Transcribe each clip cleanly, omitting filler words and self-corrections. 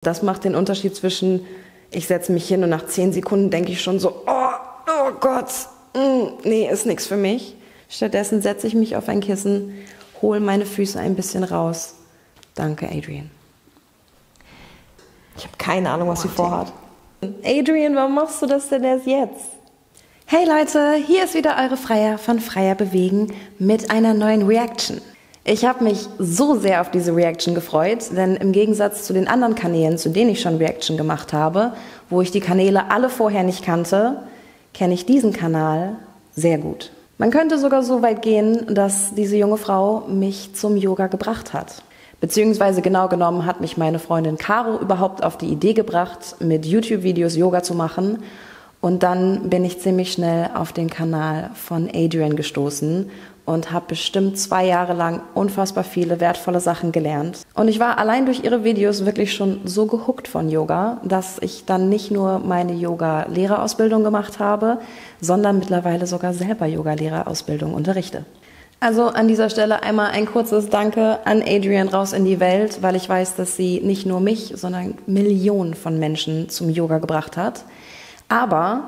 Das macht den Unterschied zwischen, ich setze mich hin und nach 10 Sekunden denke ich schon so, oh Gott, nee, ist nichts für mich. Stattdessen setze ich mich auf ein Kissen, hole meine Füße ein bisschen raus. Danke, Adriene. Ich habe keine Ahnung, was sie vorhat. Adriene, warum machst du das denn erst jetzt? Hey Leute, hier ist wieder eure Freier von Freier Bewegen mit einer neuen Reaction. Ich habe mich so sehr auf diese Reaction gefreut, denn im Gegensatz zu den anderen Kanälen, zu denen ich schon Reaction gemacht habe, wo ich die Kanäle alle vorher nicht kannte, kenne ich diesen Kanal sehr gut. Man könnte sogar so weit gehen, dass diese junge Frau mich zum Yoga gebracht hat. Beziehungsweise genau genommen hat mich meine Freundin Caro überhaupt auf die Idee gebracht, mit YouTube-Videos Yoga zu machen. Und dann bin ich ziemlich schnell auf den Kanal von Adriene gestoßen und habe bestimmt 2 Jahre lang unfassbar viele wertvolle Sachen gelernt. Und ich war allein durch ihre Videos wirklich schon so gehuckt von Yoga, dass ich dann nicht nur meine Yoga-Lehrerausbildung gemacht habe, sondern mittlerweile sogar selber Yoga-Lehrerausbildung unterrichte. Also an dieser Stelle einmal ein kurzes Danke an Adriene raus in die Welt, weil ich weiß, dass sie nicht nur mich, sondern Millionen von Menschen zum Yoga gebracht hat. Aber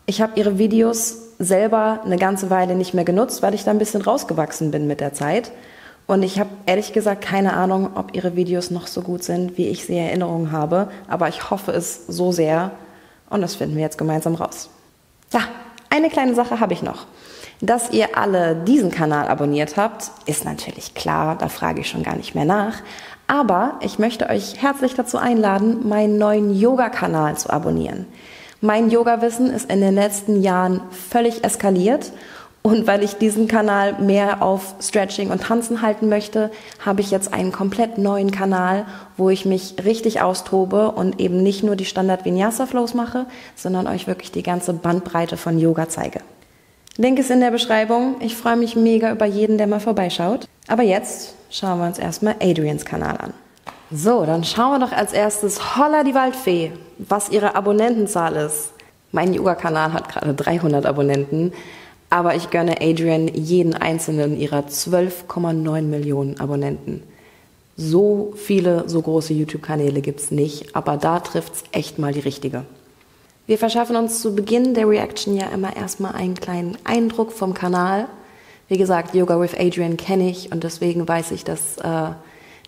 ich habe ihre Videos selber eine ganze Weile nicht mehr genutzt, weil ich da ein bisschen rausgewachsen bin mit der Zeit. Und ich habe ehrlich gesagt keine Ahnung, ob ihre Videos noch so gut sind, wie ich sie in Erinnerung habe. Aber ich hoffe es so sehr. Und das finden wir jetzt gemeinsam raus. Ja, eine kleine Sache habe ich noch. Dass ihr alle diesen Kanal abonniert habt, ist natürlich klar, da frage ich schon gar nicht mehr nach. Aber ich möchte euch herzlich dazu einladen, meinen neuen Yoga-Kanal zu abonnieren. Mein Yoga-Wissen ist in den letzten Jahren völlig eskaliert und weil ich diesen Kanal mehr auf Stretching und Tanzen halten möchte, habe ich jetzt einen komplett neuen Kanal, wo ich mich richtig austobe und eben nicht nur die Standard-Vinyasa-Flows mache, sondern euch wirklich die ganze Bandbreite von Yoga zeige. Link ist in der Beschreibung. Ich freue mich mega über jeden, der mal vorbeischaut. Aber jetzt schauen wir uns erstmal Adrienes Kanal an. So, dann schauen wir doch als erstes, holla die Waldfee, was ihre Abonnentenzahl ist. Mein Yoga-Kanal hat gerade 300 Abonnenten, aber ich gönne Adriene jeden einzelnen ihrer 12,9 Millionen Abonnenten. So viele, so große YouTube-Kanäle gibt es nicht, aber da trifft es echt mal die richtige. Wir verschaffen uns zu Beginn der Reaction ja immer erstmal einen kleinen Eindruck vom Kanal. Wie gesagt, Yoga with Adriene kenne ich und deswegen weiß ich, dass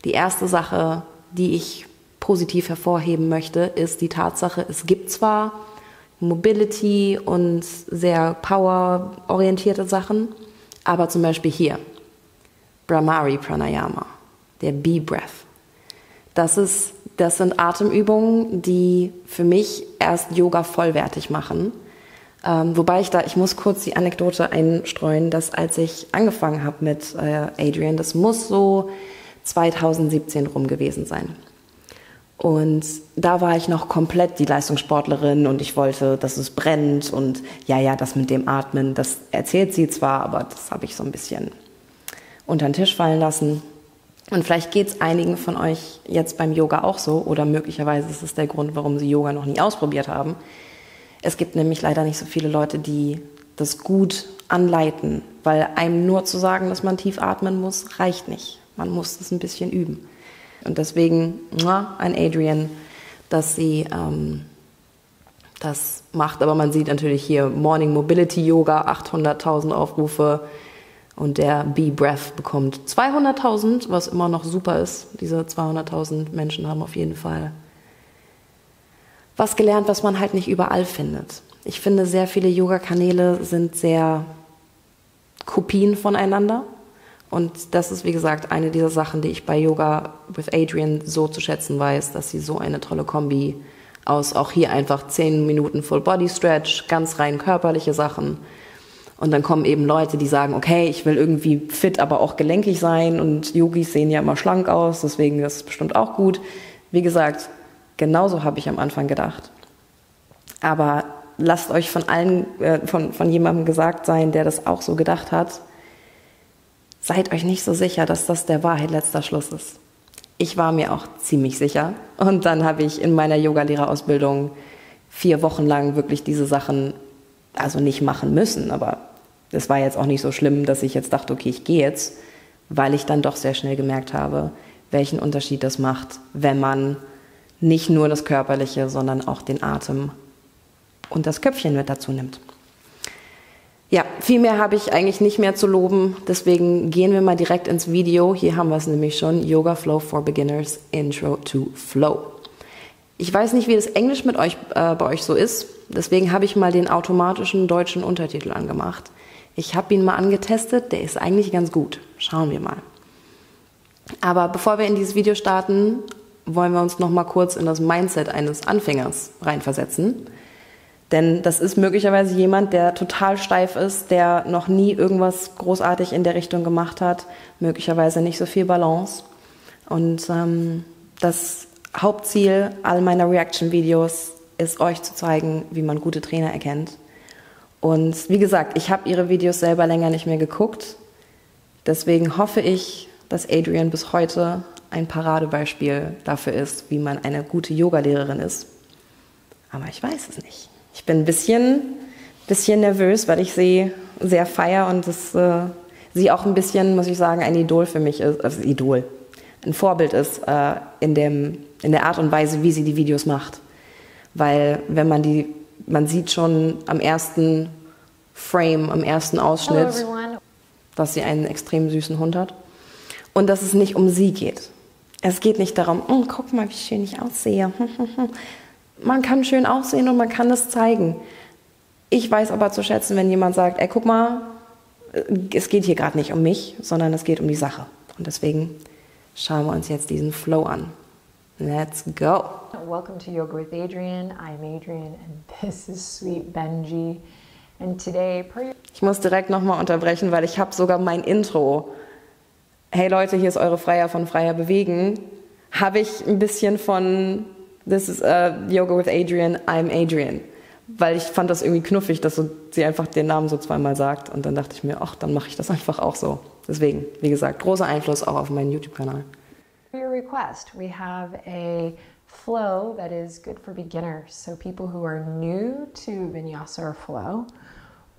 die erste Sache, die ich positiv hervorheben möchte, ist die Tatsache, es gibt zwar Mobility und sehr power-orientierte Sachen, aber zum Beispiel hier, Brahmari Pranayama, der Bee-Breath. Das sind Atemübungen, die für mich erst Yoga vollwertig machen. Wobei ich muss kurz die Anekdote einstreuen, dass als ich angefangen habe mit Adriene, das muss so 2017 rum gewesen sein. Und da war ich noch komplett die Leistungssportlerin und ich wollte, dass es brennt und ja, das mit dem Atmen, das erzählt sie zwar, aber das habe ich so ein bisschen unter den Tisch fallen lassen. Und vielleicht geht es einigen von euch jetzt beim Yoga auch so oder möglicherweise ist es der Grund, warum sie Yoga noch nie ausprobiert haben. Es gibt nämlich leider nicht so viele Leute, die das gut anleiten, weil einem nur zu sagen, dass man tief atmen muss, reicht nicht. Man muss das ein bisschen üben. Und deswegen an Adriene, dass sie das macht. Aber man sieht natürlich hier Morning Mobility Yoga, 800.000 Aufrufe. Und der Bee-Breath bekommt 200.000, was immer noch super ist. Diese 200.000 Menschen haben auf jeden Fall was gelernt, was man halt nicht überall findet. Ich finde, sehr viele Yoga-Kanäle sind sehr Kopien voneinander. Und das ist, wie gesagt, eine dieser Sachen, die ich bei Yoga with Adriene so zu schätzen weiß, dass sie so eine tolle Kombi aus auch hier einfach 10 Minuten Full-Body-Stretch, ganz rein körperliche Sachen. Und dann kommen eben Leute, die sagen, okay, ich will irgendwie fit, aber auch gelenkig sein und Yogis sehen ja immer schlank aus, deswegen ist es bestimmt auch gut. Wie gesagt, genauso habe ich am Anfang gedacht. Aber lasst euch von jemandem gesagt sein, der das auch so gedacht hat, seid euch nicht so sicher, dass das der Wahrheit letzter Schluss ist. Ich war mir auch ziemlich sicher und dann habe ich in meiner Yogalehrerausbildung 4 Wochen lang wirklich diese Sachen, also nicht machen müssen, aber es war jetzt auch nicht so schlimm, dass ich jetzt dachte, okay, ich gehe jetzt, weil ich dann doch sehr schnell gemerkt habe, welchen Unterschied das macht, wenn man nicht nur das Körperliche, sondern auch den Atem und das Köpfchen mit dazu nimmt. Ja, viel mehr habe ich eigentlich nicht mehr zu loben, deswegen gehen wir mal direkt ins Video. Hier haben wir es nämlich schon, Yoga Flow for Beginners, Intro to Flow. Ich weiß nicht, wie das Englisch mit euch, bei euch so ist, deswegen habe ich mal den automatischen deutschen Untertitel angemacht. Ich habe ihn mal angetestet, der ist eigentlich ganz gut. Schauen wir mal. Aber bevor wir in dieses Video starten, wollen wir uns noch mal kurz in das Mindset eines Anfängers reinversetzen. Denn das ist möglicherweise jemand, der total steif ist, der noch nie irgendwas großartig in der Richtung gemacht hat, möglicherweise nicht so viel Balance. Und das Hauptziel all meiner Reaction-Videos ist, euch zu zeigen, wie man gute Trainer erkennt. Und wie gesagt, ich habe ihre Videos selber länger nicht mehr geguckt. Deswegen hoffe ich, dass Adriene bis heute ein Paradebeispiel dafür ist, wie man eine gute Yogalehrerin ist. Aber ich weiß es nicht. Ich bin ein bisschen nervös, weil ich sie sehr feiere und sie auch ein bisschen, muss ich sagen, ein Idol für mich ist, ein Vorbild ist in der Art und Weise, wie sie die Videos macht. Weil wenn man sieht schon am ersten Frame, am ersten Ausschnitt, dass sie einen extrem süßen Hund hat und dass es nicht um sie geht. Es geht nicht darum, guck mal, wie schön ich aussehe. Man kann schön aussehen und man kann das zeigen. Ich weiß aber zu schätzen, wenn jemand sagt, ey, guck mal, es geht hier gerade nicht um mich, sondern es geht um die Sache. Und deswegen schauen wir uns jetzt diesen Flow an. Let's go. Welcome to Yoga with Adriene. I'm Adriene and this is Sweet Benji. And today, ich muss direkt nochmal unterbrechen, weil ich habe sogar mein Intro. Hey Leute, hier ist eure Freier von Freier bewegen. Habe ich ein bisschen von This is Yoga with Adriene, I'm Adriene. Weil ich fand das irgendwie knuffig, dass sie einfach den Namen so zweimal sagt. Und dann dachte ich mir, ach, dann mache ich das einfach auch so. Deswegen, wie gesagt, großer Einfluss auch auf meinen YouTube-Kanal. For your request, we have a flow that is good for beginners. So people who are new to Vinyasa or flow,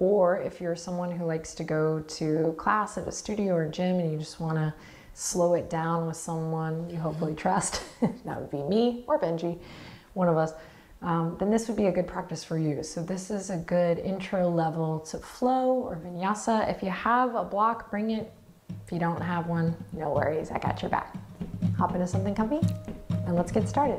or if you're someone who likes to go to class at a studio or gym and you just want to slow it down with someone you hopefully trust, that would be me or Benji, one of us, then this would be a good practice for you. So this is a good intro level to flow or vinyasa. If you have a block, bring it. If you don't have one, no worries, I got your back. Hop into something comfy and let's get started.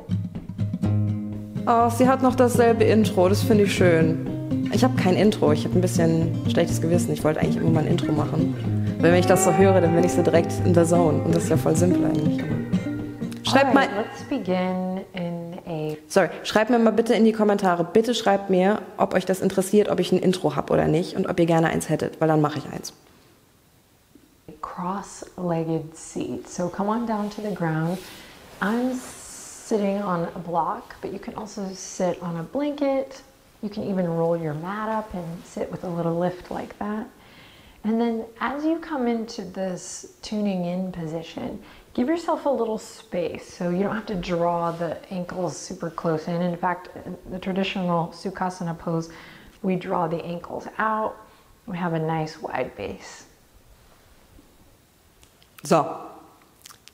Oh, sie hat noch dasselbe Intro, das finde ich schön. Ich habe kein Intro, ich habe ein bisschen schlechtes Gewissen. Ich wollte eigentlich immer mal ein Intro machen. Weil wenn ich das so höre, dann bin ich so direkt in der Zone. Und das ist ja voll simpel eigentlich. Schreibt mal. Schreibt mir mal bitte in die Kommentare. Bitte schreibt mir, ob euch das interessiert, ob ich ein Intro habe oder nicht und ob ihr gerne eins hättet, weil dann mache ich eins. Cross-legged seat. So come on down to the ground. I'm sitting on a block, but you can also sit on a blanket. You can even roll your mat up and sit with a little lift like that. And then as you come into this tuning in position, give yourself a little space. So you don't have to draw the ankles super close in. In fact, in the traditional Sukhasana pose, we draw the ankles out. We have a nice wide base. So,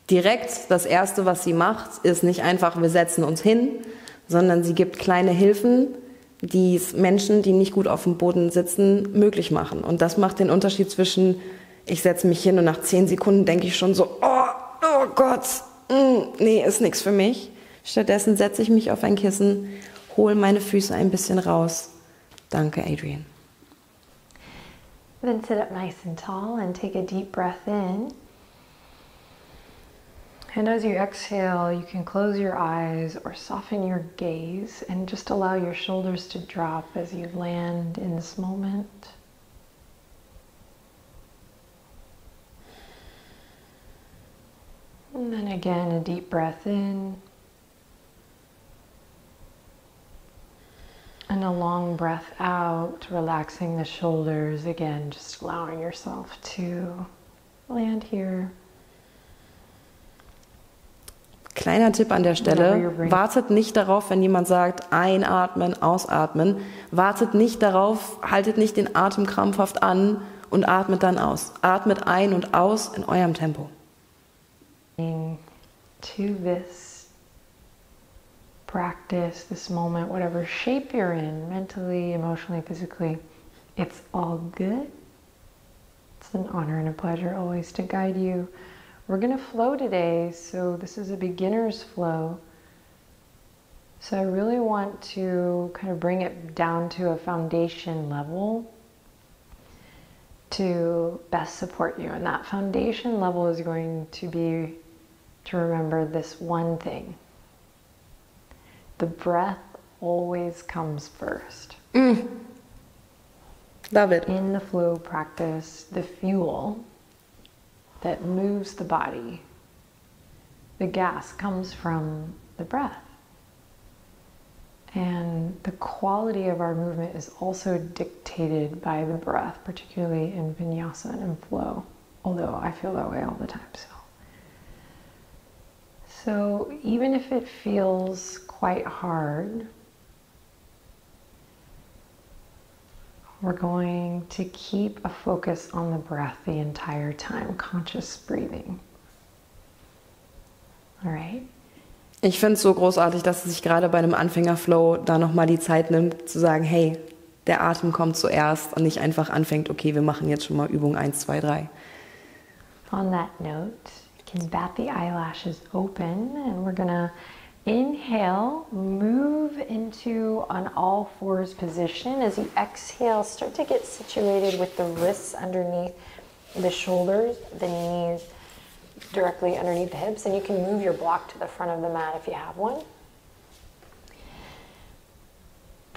direkt das Erste, was sie macht, ist nicht einfach, wir setzen uns hin, sondern sie gibt kleine Hilfen, die es Menschen, die nicht gut auf dem Boden sitzen, möglich machen. Und das macht den Unterschied zwischen, ich setze mich hin und nach 10 Sekunden denke ich schon so, oh Gott, nee, ist nichts für mich. Stattdessen setze ich mich auf ein Kissen, hole meine Füße ein bisschen raus. Danke, Adriene. Then sit up nice and tall and take a deep breath in. And as you exhale, you can close your eyes or soften your gaze and just allow your shoulders to drop as you land in this moment. And then again, a deep breath in. And a long breath out, relaxing the shoulders. Again, just allowing yourself to land here. Kleiner Tipp an der Stelle, wartet nicht darauf, wenn jemand sagt, einatmen, ausatmen. Wartet nicht darauf, haltet nicht den Atem krampfhaft an und atmet dann aus. Atmet ein und aus in eurem Tempo. To this practice, this moment, whatever shape you're in, mentally, emotionally, physically, it's all good. It's an honor and a pleasure always to guide you. We're going to flow today, so this is a beginner's flow. So I really want to kind of bring it down to a foundation level to best support you. And that foundation level is going to be to remember this one thing. The breath always comes first. Love it. In the flow practice, the fuel that moves the body, the gas comes from the breath. And the quality of our movement is also dictated by the breath, particularly in vinyasa and in flow, although I feel that way all the time. So even if it feels quite hard, we're going to keep a focus on the breath the entire time, conscious breathing. All right? Ich finde es so großartig, dass sie sich gerade bei einem Anfängerflow da nochmal die Zeit nimmt, zu sagen, hey, der Atem kommt zuerst und nicht einfach anfängt, okay, wir machen jetzt schon mal Übung 1, 2, 3. On that note, you can bat the eyelashes open and we're gonna inhale, move into an all fours position. As you exhale, start to get situated with the wrists underneath the shoulders, the knees directly underneath the hips, and you can move your block to the front of the mat if you have one.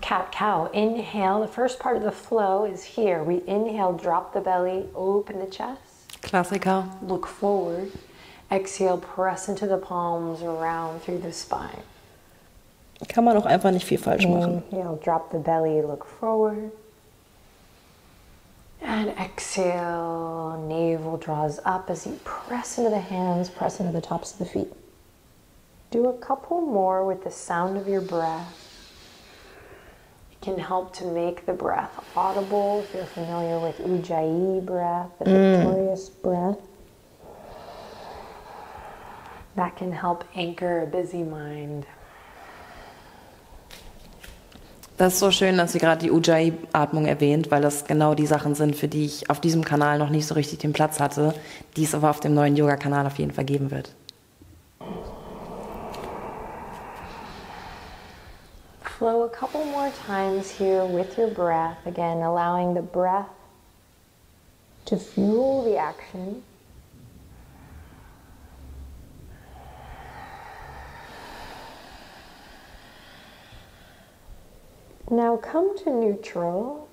Cat-cow. Inhale. The first part of the flow is here. We inhale, drop the belly, open the chest. Klassiker. Look forward. Exhale, press into the palms, round through the spine. Kann man auch einfach nicht viel falsch machen. Inhale, drop the belly, look forward. And exhale, navel draws up as you press into the hands, press into the tops of the feet. Do a couple more with the sound of your breath. It can help to make the breath audible if you're familiar with Ujjayi breath, the victorious breath. That can help anchor a busy mind. Das ist so schön, dass sie gerade die Ujjayi-Atmung erwähnt, weil das genau die Sachen sind, für die ich auf diesem Kanal noch nicht so richtig den Platz hatte, die es aber auf dem neuen Yoga-Kanal auf jeden Fall geben wird. Flow a couple more times here with your breath. Again, allowing the breath to fuel the action. Now come to neutral.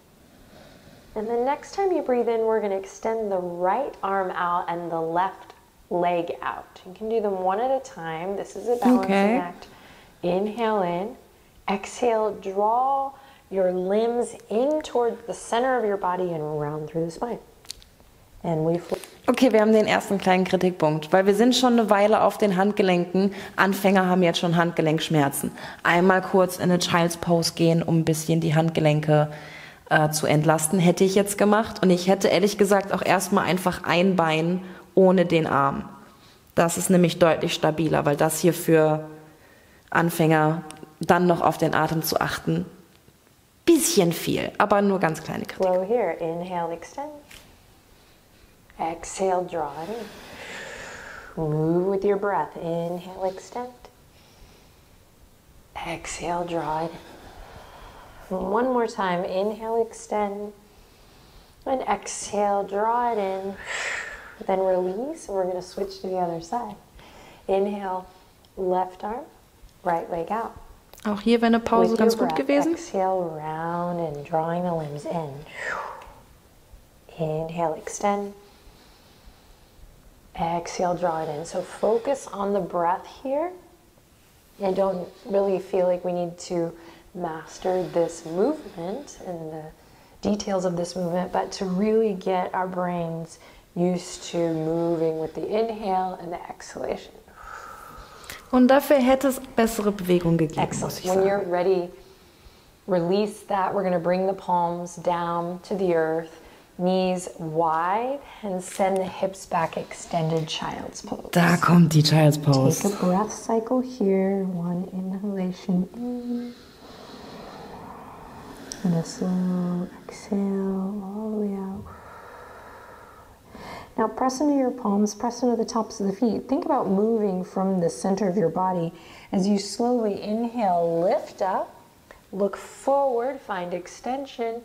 And the next time you breathe in, we're going to extend the right arm out and the left leg out. You can do them one at a time. This is a balancing act. Inhale in. Exhale, draw your limbs in toward the center of your body and round through the spine. And we flow. Okay, wir haben den ersten kleinen Kritikpunkt, weil wir sind schon eine Weile auf den Handgelenken. Anfänger haben jetzt schon Handgelenkschmerzen. Einmal kurz in eine Child's Pose gehen, um ein bisschen die Handgelenke zu entlasten, hätte ich jetzt gemacht. Und ich hätte ehrlich gesagt auch erstmal einfach ein Bein ohne den Arm. Das ist nämlich deutlich stabiler, weil das hier für Anfänger dann noch auf den Atem zu achten, bisschen viel, aber nur ganz kleine Kritik. Flow here. Inhale, extend. Exhale, draw it in. Move with your breath. Inhale, extend. Exhale, draw it in. One more time. Inhale, extend. And exhale, draw it in. Then release, and we're going to switch to the other side. Inhale, left arm, right leg out. Auch hier wäre eine Pause ganz gut gewesen. Exhale, round and drawing the limbs in. Inhale, extend. Exhale, draw it in. So focus on the breath here. I don't really feel like we need to master this movement and the details of this movement, but to really get our brains used to moving with the inhale and the exhalation. Und dafür hätte es bessere Bewegung gegeben, Excellent. muss ich When sagen. you're ready, release that. We're going to bring the palms down to the earth. Knees wide and send the hips back, extended child's pose. Da kommt die Child's Pose. Take a breath cycle here. One inhalation in. And a slow exhale all the way out. Now press into your palms, press into the tops of the feet. Think about moving from the center of your body as you slowly inhale, lift up, look forward, find extension.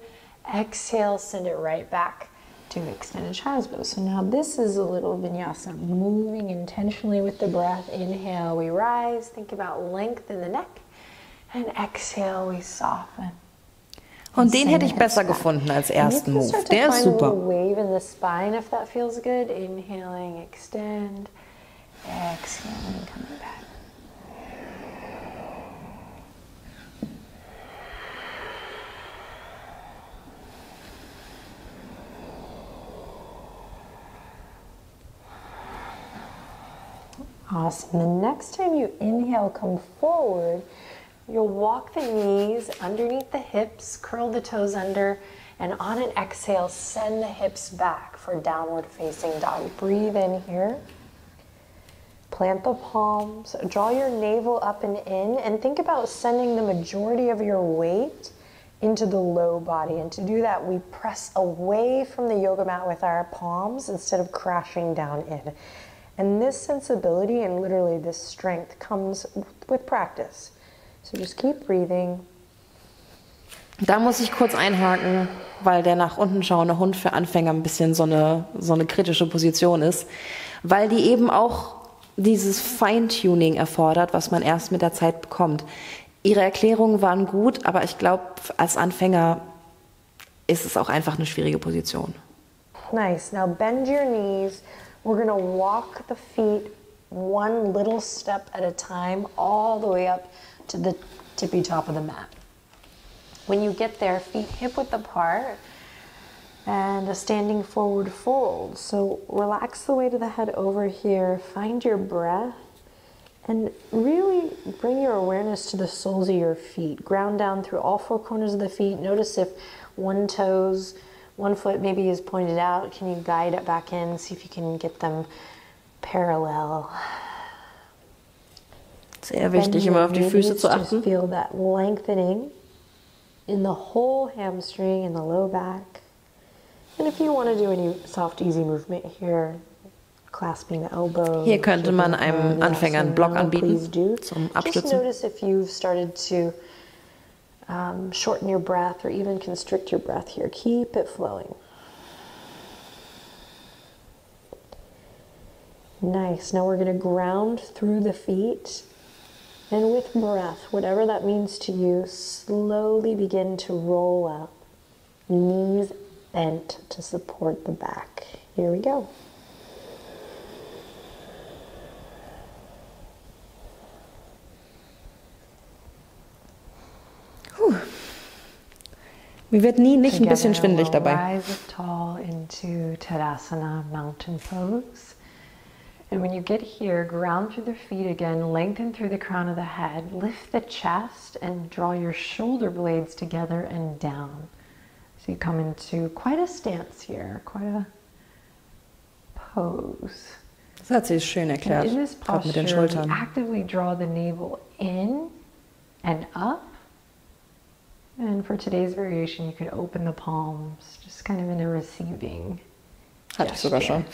Exhale, send it right back to extended child's pose. So now this is a little vinyasa, moving intentionally with the breath. Inhale, we rise. Think about length in the neck. And exhale, we soften. Und den hätte ich besser gefunden als ersten Move. Der ist super. Wave in the spine if that feels good. Inhaling, extend. Exhaling, coming back. Awesome. The next time you inhale, come forward. You'll walk the knees underneath the hips, curl the toes under, and on an exhale, send the hips back for downward facing dog. Breathe in here. Plant the palms. Draw your navel up and in, and think about sending the majority of your weight into the low body. And to do that, we press away from the yoga mat with our palms instead of crashing down in. And this sensibility and literally this strength comes with practice. So just keep breathing. Da muss ich kurz einhaken, weil der nach unten schauende Hund für Anfänger ein bisschen so eine kritische Position ist, weil die eben auch dieses Feintuning erfordert, was man erst mit der Zeit bekommt. Ihre Erklärungen waren gut, aber ich glaube, als Anfänger ist es auch einfach eine schwierige Position. Nice. Now bend your knees. We're going to walk the feet one little step at a time all the way up to the tippy top of the mat. When you get there, feet hip-width apart and a standing forward fold. So relax the weight of the head over here, find your breath, and really bring your awareness to the soles of your feet. Ground down through all four corners of the feet. Notice if one foot maybe is pointed out. Can you guide it back in? See if you can get them parallel. Sehr wichtig, immer auf die Füße zu achten. Just feel that lengthening in the whole hamstring and the low back. And if you want to do any soft, easy movement here, clasping the elbow. Hier könnte man einem Anfänger einen Block anbieten zum Abstützen. Just notice if you've started to shorten your breath or even constrict your breath here. Keep it flowing. Nice. Now we're going to ground through the feet. And with breath, whatever that means to you, slowly begin to roll up. Knees bent to support the back. Here we go. Mir wird nicht ein bisschen schwindelig dabei. Rise tall into Tadasana, mountain pose. And when you get here, ground through the feet again, lengthen through the crown of the head, lift the chest and draw your shoulder blades together and down. So you come into quite a stance here, quite a pose. Das hat sie schön erklärt, in this gerade mit den posture, Schultern. we actively draw the navel in and up. And for today's variation, you could open the palms, just kind of in a receiving Hatte ich sogar schon.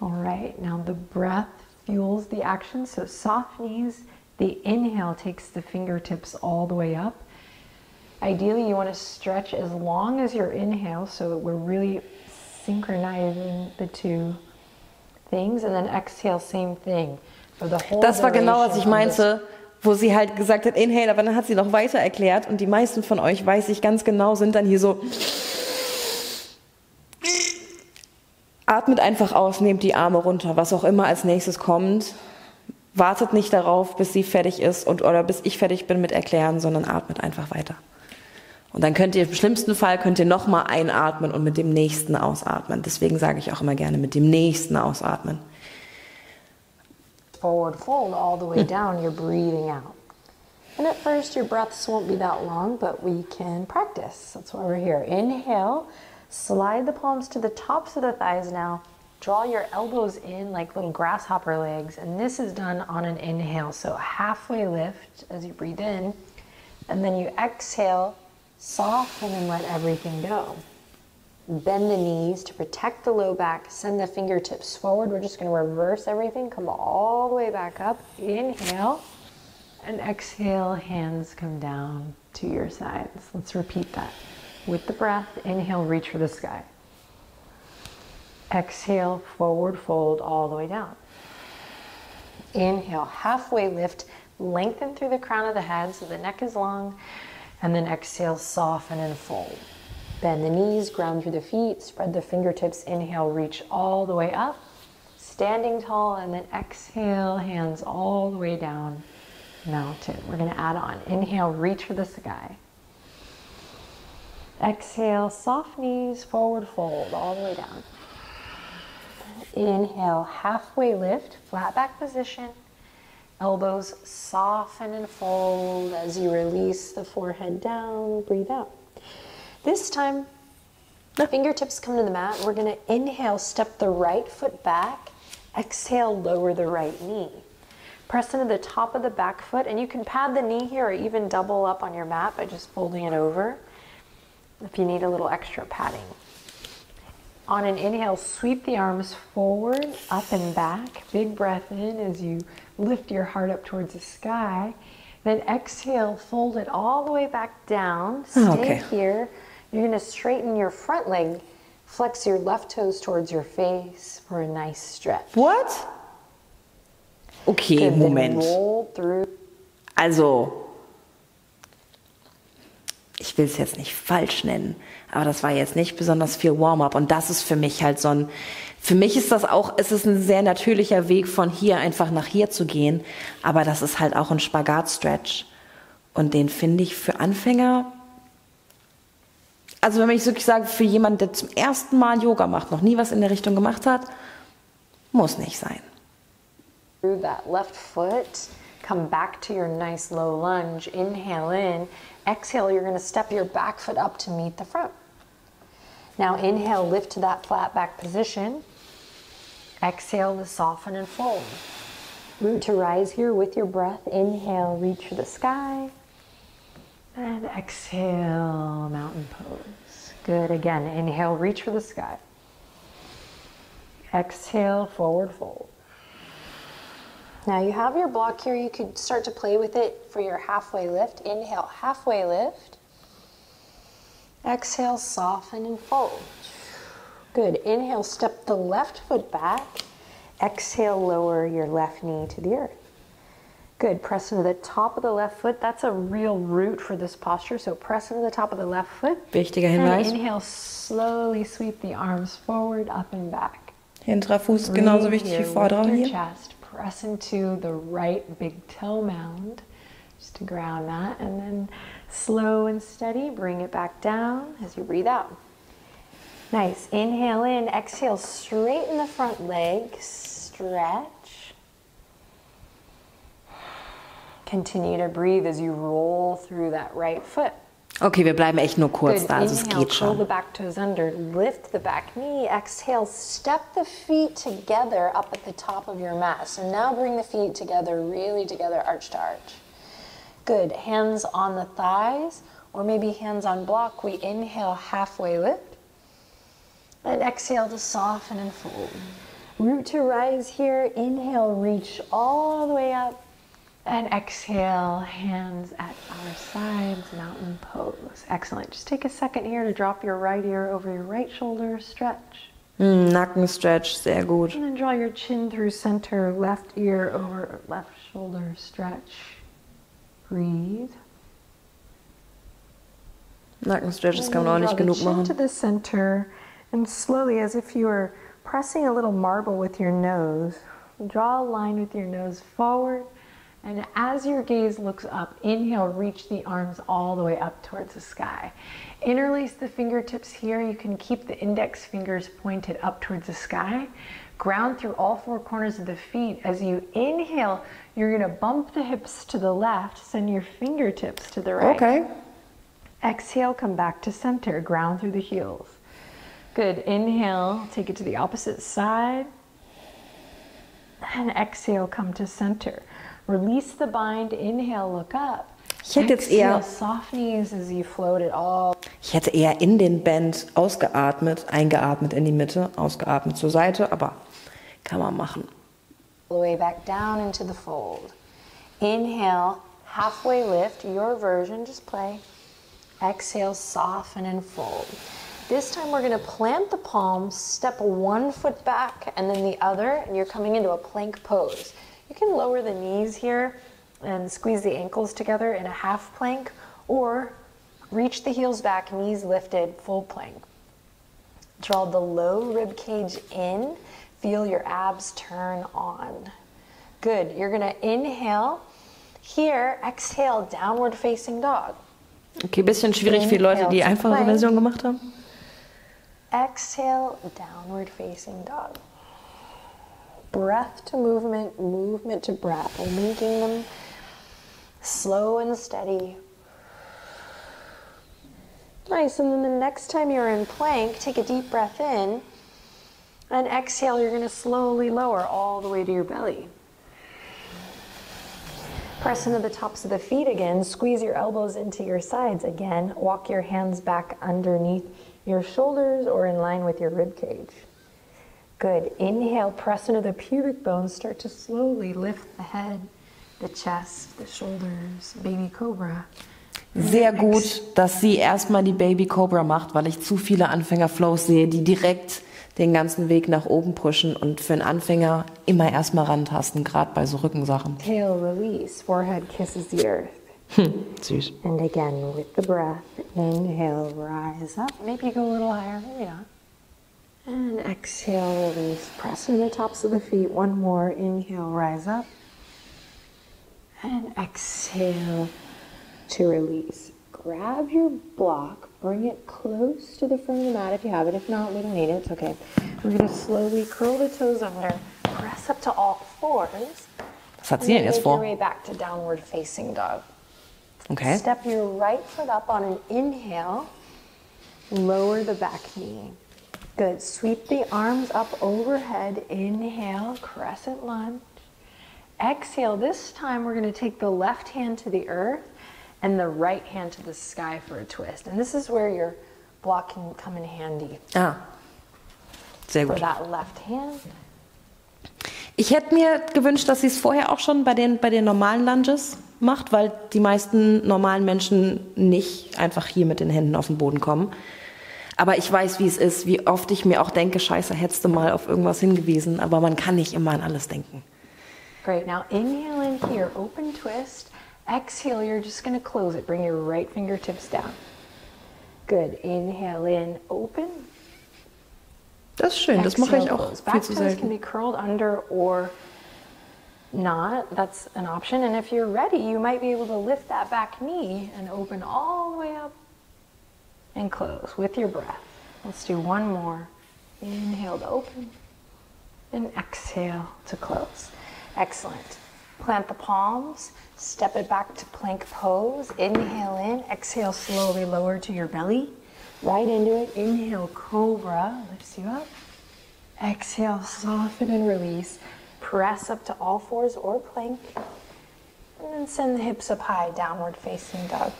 All right, now the breath fuels the action. So soft knees, the inhale takes the fingertips all the way up. Ideally, you want to stretch as long as your inhale so that we're really synchronizing the two things. And then exhale, same thing. For the whole Das war genau, was ich duration meinte, wo sie halt gesagt hat, inhale, aber dann hat sie noch weiter erklärt und die meisten von euch, weiß ich ganz genau, sind dann hier so, atmet einfach aus, nehmt die Arme runter, was auch immer als nächstes kommt, wartet nicht darauf, bis sie fertig ist oder bis ich fertig bin mit erklären, sondern atmet einfach weiter. Und dann könnt ihr im schlimmsten Fall nochmal einatmen und mit dem nächsten ausatmen. Deswegen sage ich auch immer gerne mit dem nächsten ausatmen. Forward fold all the way down, you're breathing out. And at first your breaths won't be that long, but we can practice. That's why we're here. Inhale, slide the palms to the tops of the thighs now. Draw your elbows in like little grasshopper legs. And this is done on an inhale. So halfway lift as you breathe in. And then you exhale, soften and let everything go. Bend the knees to protect the low back. Send the fingertips forward. We're just going to reverse everything. Come all the way back up. Inhale. And exhale, hands come down to your sides. Let's repeat that. With the breath, inhale, reach for the sky. Exhale, forward fold all the way down. Inhale, halfway lift, lengthen through the crown of the head so the neck is long. And then exhale, soften and fold. Bend the knees, ground through the feet, spread the fingertips. Inhale, reach all the way up. Standing tall, and then exhale, hands all the way down. Mountain. We're going to add on. Inhale, reach for the sky. Exhale, soft knees, forward fold, all the way down. Inhale, halfway lift, flat back position. Elbows soften and fold as you release the forehead down. Breathe out. This time, fingertips come to the mat. We're going to inhale, step the right foot back. Exhale, lower the right knee. Press into the top of the back foot, and you can pad the knee here or even double up on your mat by just folding it over if you need a little extra padding. On an inhale, sweep the arms forward, up and back. Big breath in as you lift your heart up towards the sky. Then exhale, fold it all the way back down. Stay here. You're going to straighten your front leg, flex your left toes towards your face for a nice stretch. What? Okay, Moment. Also, ich will es jetzt nicht falsch nennen, aber das war jetzt nicht besonders viel Warm-up. Und das ist für mich halt so ein, für mich ist das auch, es ist ein sehr natürlicher Weg von hier einfach nach hier zu gehen. Aber das ist halt auch ein Spagat-Stretch. Und den finde ich für Anfänger, also wenn ich wirklich sage, für jemanden, der zum ersten Mal Yoga macht, noch nie was in der Richtung gemacht hat, muss nicht sein. Through that left foot, come back to your nice low lunge. Inhale in. Exhale, you're going to step your back foot up to meet the front. Now inhale, lift to that flat back position. Exhale to soften and fold. Root to rise here with your breath. Inhale, reach for the sky. And exhale, mountain pose. Good. Again, inhale, reach for the sky. Exhale, forward fold. Now you have your block here. You could start to play with it for your halfway lift. Inhale, halfway lift. Exhale, soften and fold. Good. Inhale, step the left foot back. Exhale, lower your left knee to the earth. Good. Press into the top of the left foot. That's a real root for this posture. So press into the top of the left foot. Wichtiger Hinweis. And inhale, slowly sweep the arms forward, up and back. Hinterer Fuß genauso wichtig wie vorderer hier. Chest. Press into the right big toe mound, just to ground that, and then slow and steady, bring it back down as you breathe out. Nice. Inhale in, exhale, straighten the front leg, stretch. Continue to breathe as you roll through that right foot. Okay, wir bleiben echt nur kurz da, also es geht Curl the schon. back toes under, lift the back knee, exhale, step the feet together up at the top of your mat. So now bring the feet together, really together, arch to arch. Good, hands on the thighs, or maybe hands on block. We inhale, halfway lift, and exhale to soften and fold. Root to rise here, inhale, reach all the way up. And exhale, hands at our sides, mountain pose. Excellent. Just take a second here to drop your right ear over your right shoulder, stretch. Nackenstretch, sehr gut. And then draw your chin through center, left ear over left shoulder, stretch. Breathe. Nackenstretches kann man auch nicht genug Chin to machen. the center, and slowly, as if you were pressing a little marble with your nose, draw a line with your nose forward. And as your gaze looks up, inhale, reach the arms all the way up towards the sky. Interlace the fingertips here. You can keep the index fingers pointed up towards the sky. Ground through all four corners of the feet. As you inhale, you're going to bump the hips to the left, send your fingertips to the right. Okay. Exhale, come back to center, ground through the heels. Good, inhale, take it to the opposite side. And exhale, come to center. Release the bind, inhale, look up. Ich hätte jetzt eher, soft knees as you float it all. ich hätte eher in den Band ausgeatmet, eingeatmet in die Mitte, ausgeatmet zur Seite, aber kann man machen. All the way back down into the fold. Inhale, halfway lift, your version, just play. Exhale, soften and fold. This time we're going to plant the palms, step one foot back and then the other, and you're coming into a plank pose. You can lower the knees here and squeeze the ankles together in a half plank, or reach the heels back, knees lifted, full plank. Draw the low rib cage in, feel your abs turn on. Good, you're going to inhale. Here, exhale, downward facing dog. Okay, bisschen schwierig für Leute, die einfache Version gemacht haben. Exhale, downward facing dog. Breath to movement, movement to breath. We're making them slow and steady. Nice, and then the next time you're in plank, take a deep breath in, and exhale, you're gonna slowly lower all the way to your belly. Press into the tops of the feet again, squeeze your elbows into your sides again, walk your hands back underneath your shoulders or in line with your rib cage. Good, inhale, press into the pubic bones, start to slowly lift the head, the chest, the shoulders, baby cobra. Sehr gut, dass sie erstmal die Baby Cobra macht, weil ich zu viele Anfänger-Flows sehe, die direkt den ganzen Weg nach oben pushen und für einen Anfänger immer erstmal rantasten, gerade bei so Rückensachen. Tail release, forehead kisses the earth. Süß. And again, with the breath, inhale, rise up. Maybe go a little higher, maybe not. And exhale, release. Press into the tops of the feet. One more. Inhale, rise up. And exhale to release. Grab your block, bring it close to the front of the mat if you have it. If not, we don't need it. It's okay. We're going to slowly curl the toes under, press up to all fours. Was hat sie denn jetzt vor? Make your way back to downward facing dog. Okay. Step your right foot up on an inhale. Lower the back knee. Good. Sweep the arms up overhead. Inhale, crescent lunge. Exhale. This time we're going to take the left hand to the earth and the right hand to the sky for a twist. And this is where your block can come in handy. Ah, sehr For gut. that left hand. Ich hätte mir gewünscht, dass sie es vorher auch schon bei den normalen Lunges macht, weil die meisten normalen Menschen nicht einfach hier mit den Händen auf den Boden kommen. Aber ich weiß, wie es ist, wie oft ich mir auch denke, scheiße, hättest du mal auf irgendwas hingewiesen, aber man kann nicht immer an alles denken. Great, now inhale in here, open twist. Exhale, you're just gonna close it. Bring your right fingertips down. Good, inhale in, open. Das ist schön, das mache ich auch viel zu Back toes can selten. be curled under or not. That's an option. And if you're ready, you might be able to lift that back knee and open all the way up and close with your breath. Let's do one more. Inhale to open and exhale to close. Excellent. Plant the palms, step it back to plank pose. Inhale in, exhale slowly lower to your belly. Right into it. Inhale, cobra, lifts you up. Exhale, soften and release. Press up to all fours or plank. And then send the hips up high, downward facing dog.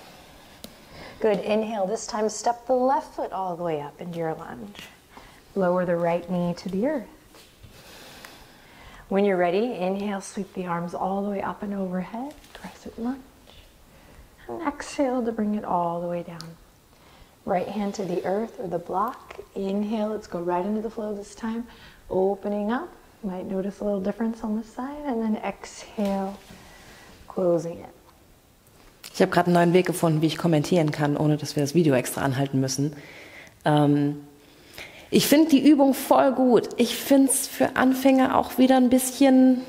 Good, inhale. This time step the left foot all the way up into your lunge. Lower the right knee to the earth. When you're ready, inhale, sweep the arms all the way up and overhead. Crescent lunge. And exhale to bring it all the way down. Right hand to the earth or the block. Inhale, let's go right into the flow this time. Opening up. You might notice a little difference on this side. And then exhale, closing it. Ich habe gerade einen neuen Weg gefunden, wie ich kommentieren kann, ohne dass wir das Video extra anhalten müssen. Ich finde die Übung voll gut. Ich finde es für Anfänger auch wieder ein bisschen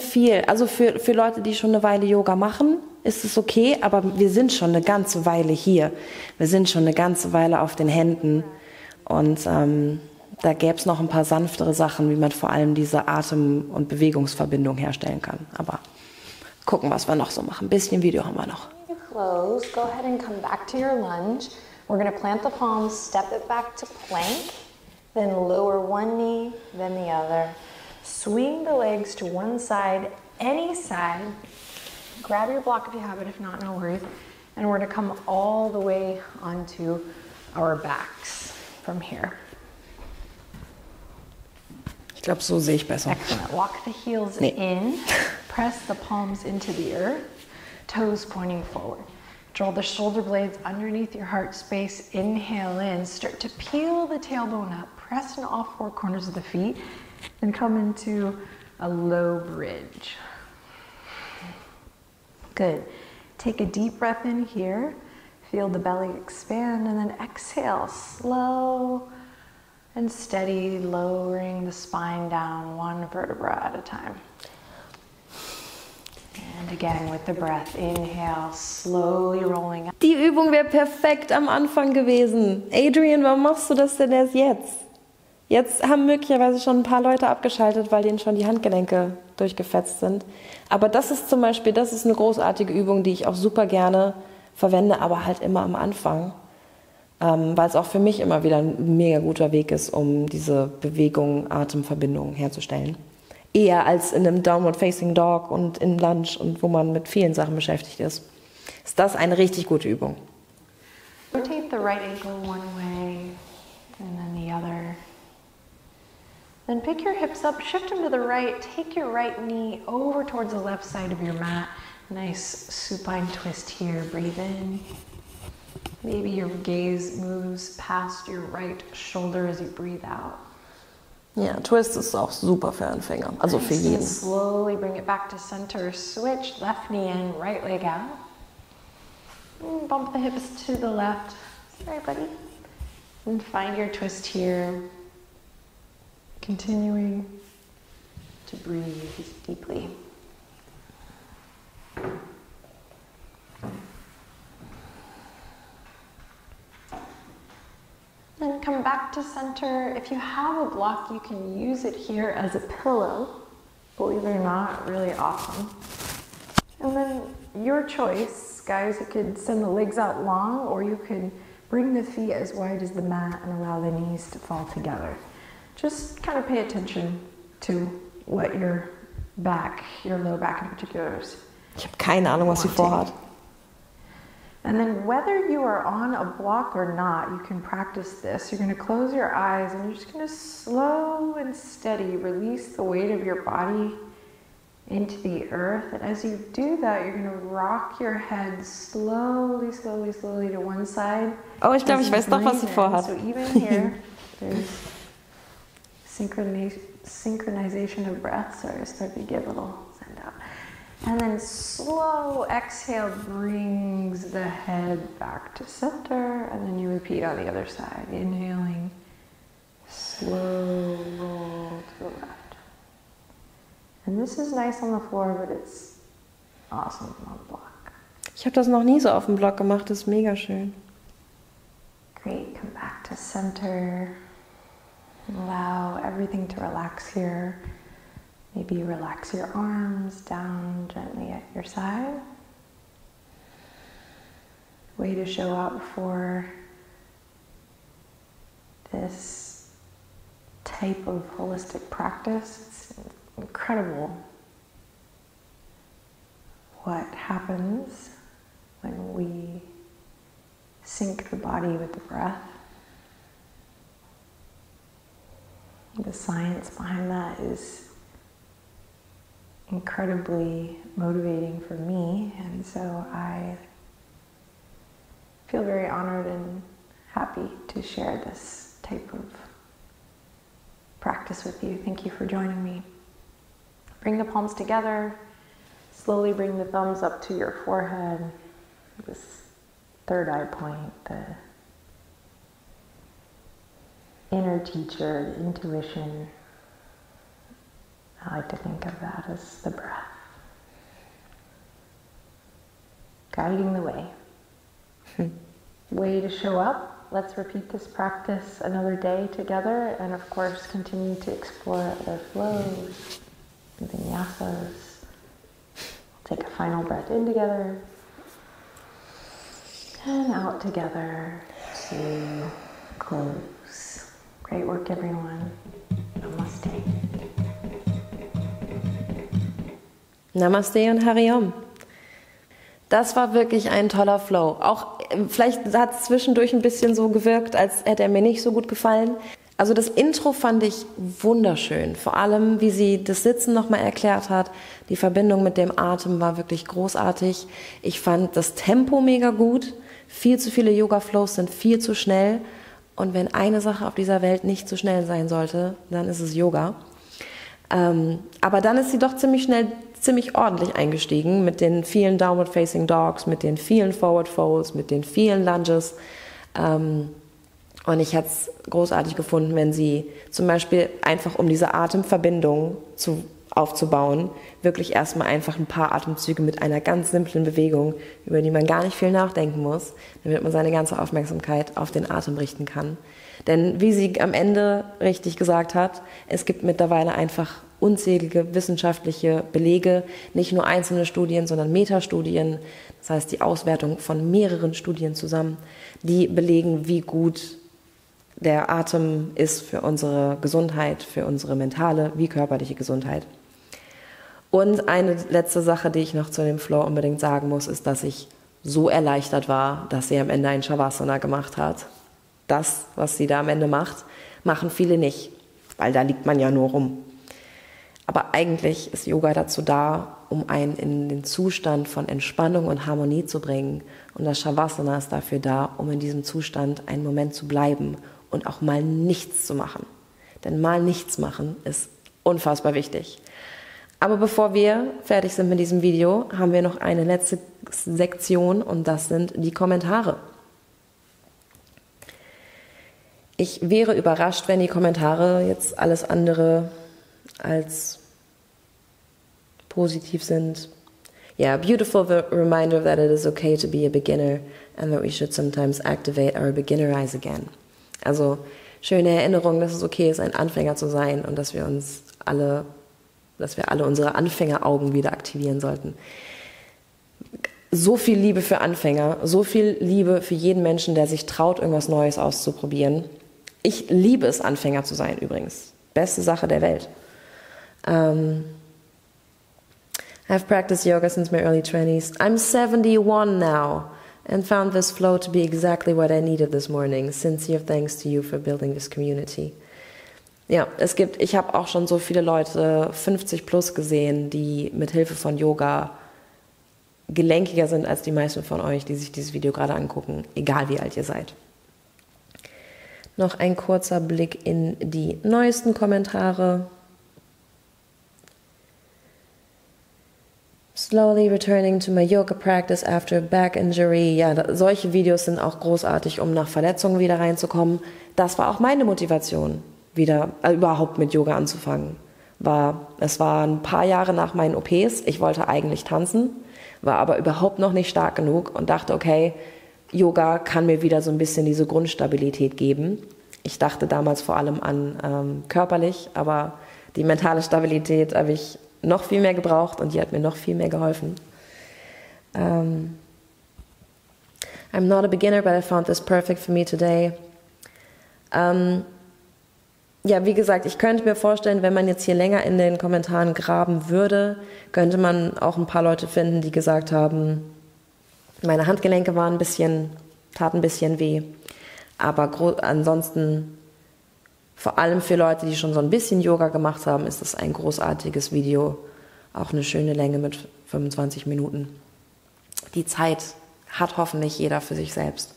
viel. Also für Leute, die schon eine Weile Yoga machen, ist es okay, aber wir sind schon eine ganze Weile hier. Wir sind schon eine ganze Weile auf den Händen. Und da gäbe es noch ein paar sanftere Sachen, wie man vor allem diese Atem- und Bewegungsverbindung herstellen kann. Aber gucken, was wir noch so machen. Ein bisschen Video haben wir noch. Close. Go ahead and come back to your lunge. We're going to plant the palms, step it back to plank, then lower one knee, then the other. Swing the legs to one side, any side. Grab your block if you have it, if not, no worries. And we're going to come all the way onto our backs from here. Ich glaube, so sehe ich besser. Excellent. Walk the heels in, press the palms into the earth, toes pointing forward. Draw the shoulder blades underneath your heart space. Inhale in, start to peel the tailbone up, press in all four corners of the feet, and come into a low bridge. Good. Take a deep breath in here, feel the belly expand, and then exhale, slow and steady, lowering the spine down one vertebra at a time. And again with the breath, inhale, slowly rolling up. Die Übung wäre perfekt am Anfang gewesen. Adriene, warum machst du das denn erst jetzt? Jetzt haben möglicherweise schon ein paar Leute abgeschaltet, weil denen schon die Handgelenke durchgefetzt sind. Aber das ist zum Beispiel, das ist eine großartige Übung, die ich auch super gerne verwende, aber halt immer am Anfang. Weil es auch für mich immer wieder ein mega guter Weg ist, um diese Bewegung, Atemverbindungen herzustellen. Eher als in einem Downward Facing Dog und in Lunge und wo man mit vielen Sachen beschäftigt ist. Ist das eine richtig gute Übung. Rotate the right ankle one way and then the other. Then pick your hips up, shift them to the right, take your right knee over towards the left side of your mat. Nice supine twist here, breathe in. Maybe your gaze moves past your right shoulder as you breathe out. Ja, Twist ist auch super für Anfänger, also für Nice. jeden. And slowly bring it back to center, switch, left knee in, right leg out. Bump the hips to the left. Sorry, buddy. And find your twist here. Continuing to breathe deeply. Then come back to center. If you have a block, you can use it here as a pillow. Believe it or not, really awesome. And then your choice, guys, you could send the legs out long, or you could bring the feet as wide as the mat and allow the knees to fall together. Just kind of pay attention to what your back, your low back in particular is. Ich habe keine Ahnung, was sie vorhat. And then whether you are on a block or not, you can practice this. You're going to close your eyes and you're just going to slow and steady release the weight of your body into the earth. And as you do that, you're going to rock your head slowly, slowly, slowly to one side. Oh, ich glaube, ich weiß doch, was sie vorhat. So even here, there's synchronization of breath. So I start to give a little send out. And then slow exhale brings the head back to center, and then you repeat on the other side. Inhaling, slow roll to the left. And this is nice on the floor, but it's awesome on the block. Ich habe das noch nie so auf dem Block gemacht, das ist mega schön. Great, come back to center. Allow everything to relax here. Maybe relax your arms down gently at your side. Way to show up for this type of holistic practice. It's incredible what happens when we sync the body with the breath. The science behind that is incredibly motivating for me, and so I feel very honored and happy to share this type of practice with you. Thank you for joining me. Bring the palms together, slowly bring the thumbs up to your forehead, this third eye point, the inner teacher, the intuition. I like to think of that as the breath, guiding the way. Way to show up let's repeat this practice another day together, and of course continue to explore other flows, vinyasas. Take a final breath in together and out together to close. Great work, everyone. Namaste. Namaste und Hariom. Das war wirklich ein toller Flow. Auch vielleicht hat es zwischendurch ein bisschen so gewirkt, als hätte er mir nicht so gut gefallen. Also das Intro fand ich wunderschön. Vor allem, wie sie das Sitzen nochmal erklärt hat. Die Verbindung mit dem Atem war wirklich großartig. Ich fand das Tempo mega gut. Viel zu viele Yoga-Flows sind viel zu schnell. Und wenn eine Sache auf dieser Welt nicht zu schnell sein sollte, dann ist es Yoga. Aber dann ist sie doch ziemlich ordentlich eingestiegen mit den vielen Downward Facing Dogs, mit den vielen Forward Folds, mit den vielen Lunges. Und ich hätte es großartig gefunden, wenn sie zum Beispiel einfach, um diese Atemverbindung aufzubauen, wirklich erstmal einfach ein paar Atemzüge mit einer ganz simplen Bewegung, über die man gar nicht viel nachdenken muss, damit man seine ganze Aufmerksamkeit auf den Atem richten kann. Denn wie sie am Ende richtig gesagt hat, es gibt mittlerweile einfach unzählige wissenschaftliche Belege, nicht nur einzelne Studien, sondern Metastudien, das heißt die Auswertung von mehreren Studien zusammen, die belegen, wie gut der Atem ist für unsere Gesundheit, für unsere mentale wie körperliche Gesundheit. Und eine letzte Sache, die ich noch zu dem Flow unbedingt sagen muss, ist, dass ich so erleichtert war, dass sie am Ende ein Shavasana gemacht hat. Das, was sie da am Ende macht, machen viele nicht, weil da liegt man ja nur rum. Aber eigentlich ist Yoga dazu da, um einen in den Zustand von Entspannung und Harmonie zu bringen. Und das Shavasana ist dafür da, um in diesem Zustand einen Moment zu bleiben und auch mal nichts zu machen. Denn mal nichts machen ist unfassbar wichtig. Aber bevor wir fertig sind mit diesem Video, haben wir noch eine letzte Sektion und das sind die Kommentare. Ich wäre überrascht, wenn die Kommentare jetzt alles andere als positiv sind. Yeah, beautiful reminder that it is okay to be a beginner and that we should sometimes activate our beginner eyes again. Also schöne Erinnerung, dass es okay ist, ein Anfänger zu sein und dass wir alle unsere Anfängeraugen wieder aktivieren sollten. So viel Liebe für Anfänger, so viel Liebe für jeden Menschen, der sich traut, irgendwas Neues auszuprobieren. Ich liebe es, Anfänger zu sein übrigens. Beste Sache der Welt. I've practiced yoga since my early 20s. I'm 71 now and found this flow to be exactly what I needed this morning. Sincere thanks to you for building this community. Ja, ich habe auch schon so viele Leute 50 plus gesehen, die mit Hilfe von Yoga gelenkiger sind als die meisten von euch, die sich dieses Video gerade angucken, egal wie alt ihr seid. Noch ein kurzer Blick in die neuesten Kommentare. Slowly returning to my yoga practice after a back injury. Ja, solche Videos sind auch großartig, um nach Verletzungen wieder reinzukommen. Das war auch meine Motivation, wieder überhaupt mit Yoga anzufangen. Es war ein paar Jahre nach meinen OPs. Ich wollte eigentlich tanzen, war aber überhaupt noch nicht stark genug und dachte, okay, Yoga kann mir wieder so ein bisschen diese Grundstabilität geben. Ich dachte damals vor allem an körperlich, aber die mentale Stabilität habe ich noch viel mehr gebraucht und die hat mir noch viel mehr geholfen. I'm not a beginner, but I found this perfect for me today. Ja, wie gesagt, ich könnte mir vorstellen, wenn man jetzt hier länger in den Kommentaren graben würde, könnte man auch ein paar Leute finden, die gesagt haben, meine Handgelenke taten ein bisschen weh. Aber ansonsten, vor allem für Leute, die schon so ein bisschen Yoga gemacht haben, ist das ein großartiges Video. Auch eine schöne Länge mit 25 Minuten. Die Zeit hat hoffentlich jeder für sich selbst.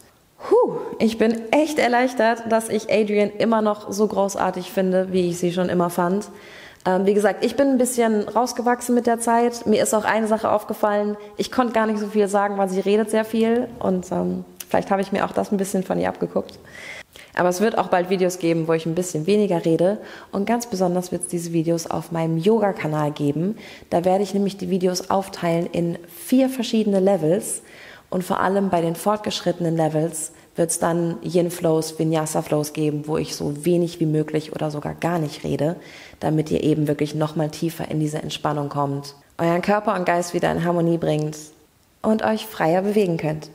Ich bin echt erleichtert, dass ich Adriene immer noch so großartig finde, wie ich sie schon immer fand. Wie gesagt, ich bin ein bisschen rausgewachsen mit der Zeit. Mir ist auch eine Sache aufgefallen. Ich konnte gar nicht so viel sagen, weil sie redet sehr viel. Und vielleicht habe ich mir auch das ein bisschen von ihr abgeguckt. Aber es wird auch bald Videos geben, wo ich ein bisschen weniger rede. Und ganz besonders wird es diese Videos auf meinem Yoga-Kanal geben. Da werde ich nämlich die Videos aufteilen in 4 verschiedene Levels. Und vor allem bei den fortgeschrittenen Levels wird es dann Yin-Flows, Vinyasa-Flows geben, wo ich so wenig wie möglich oder sogar gar nicht rede, damit ihr eben wirklich nochmal tiefer in diese Entspannung kommt, euren Körper und Geist wieder in Harmonie bringt und euch freier bewegen könnt.